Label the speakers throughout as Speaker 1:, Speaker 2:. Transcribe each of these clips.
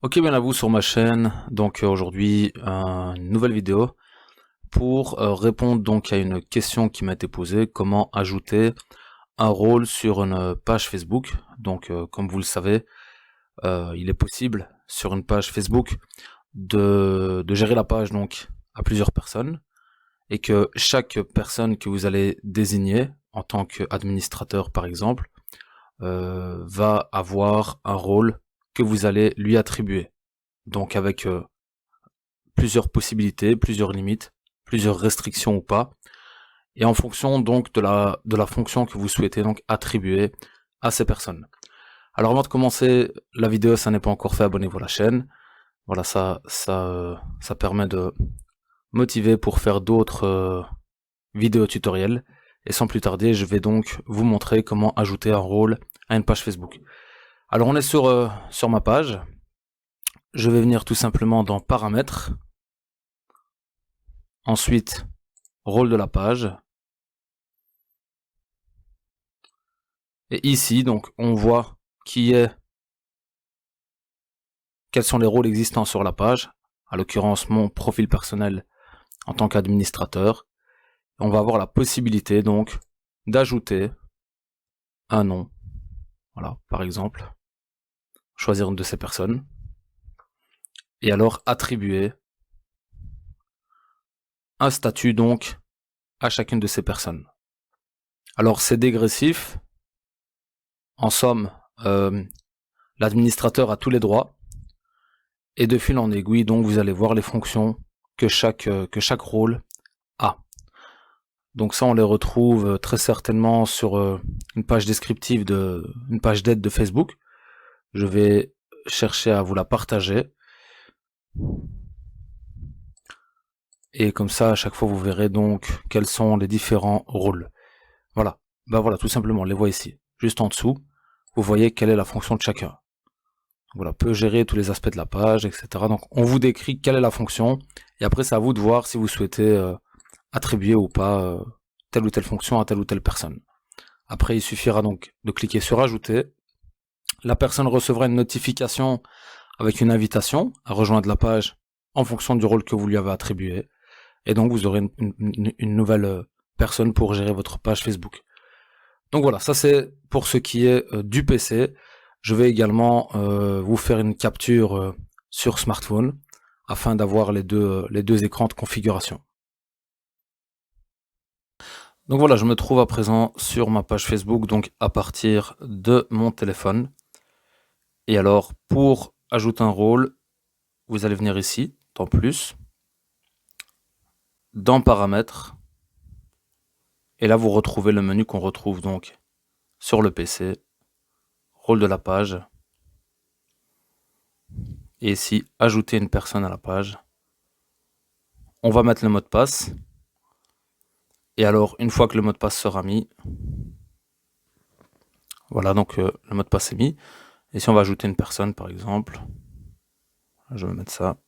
Speaker 1: Ok, bien à vous sur ma chaîne. Donc aujourd'hui, une nouvelle vidéo pour répondre donc à une question qui m'a été posée, comment ajouter un rôle sur une page Facebook. Donc comme vous le savez, il est possible sur une page Facebook de gérer la page donc à plusieurs personnes et que chaque personne que vous allez désigner en tant qu'administrateur par exemple va avoir un rôle que vous allez lui attribuer. Donc avec plusieurs possibilités, plusieurs limites, plusieurs restrictions ou pas, et en fonction donc de la fonction que vous souhaitez donc attribuer à ces personnes. Alors avant de commencer la vidéo, ça n'est pas encore fait, abonnez-vous à la chaîne. Voilà, ça permet de motiver pour faire d'autres vidéos tutoriels. Et sans plus tarder, je vais donc vous montrer comment ajouter un rôle à une page Facebook. Alors on est sur ma page. Je vais venir tout simplement dans paramètres. Ensuite, rôle de la page. Et ici, donc, on voit quels sont les rôles existants sur la page. À l'occurrence, mon profil personnel en tant qu'administrateur. On va avoir la possibilité, donc, d'ajouter un nom. Voilà, par exemple. Choisir une de ces personnes. Et alors, attribuer un statut, donc, à chacune de ces personnes. Alors, c'est dégressif. En somme, l'administrateur a tous les droits. Et de fil en aiguille, donc, vous allez voir les fonctions que chaque rôle a. Donc ça, on les retrouve très certainement sur une page descriptive une page d'aide de Facebook. Je vais chercher à vous la partager. Et comme ça, à chaque fois, vous verrez donc quels sont les différents rôles. Voilà. Ben voilà, tout simplement, on les voit ici. Juste en dessous, vous voyez quelle est la fonction de chacun. Voilà, peut gérer tous les aspects de la page, etc. Donc on vous décrit quelle est la fonction. Et après, c'est à vous de voir si vous souhaitez attribuer ou pas telle ou telle fonction à telle ou telle personne. Après, il suffira donc de cliquer sur ajouter. La personne recevra une notification avec une invitation à rejoindre la page en fonction du rôle que vous lui avez attribué. Et donc, vous aurez une nouvelle personne pour gérer votre page Facebook. Donc voilà, ça c'est pour ce qui est du PC. Je vais également vous faire une capture sur smartphone afin d'avoir les deux écrans de configuration. Donc voilà, je me trouve à présent sur ma page Facebook, donc à partir de mon téléphone. Et alors, pour ajouter un rôle, vous allez venir ici, dans plus, dans paramètres, et là vous retrouvez le menu qu'on retrouve donc sur le PC, rôle de la page, et ici, ajouter une personne à la page. On va mettre le mot de passe, et alors, une fois que le mot de passe sera mis, voilà, donc le mot de passe est mis, et si on va ajouter une personne par exemple, je vais mettre ça,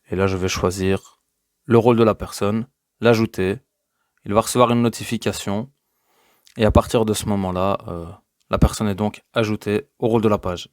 Speaker 1: et là je vais choisir le rôle de la personne, l'ajouter, il va recevoir une notification, et à partir de ce moment-là, la personne est donc ajoutée au rôle de la page.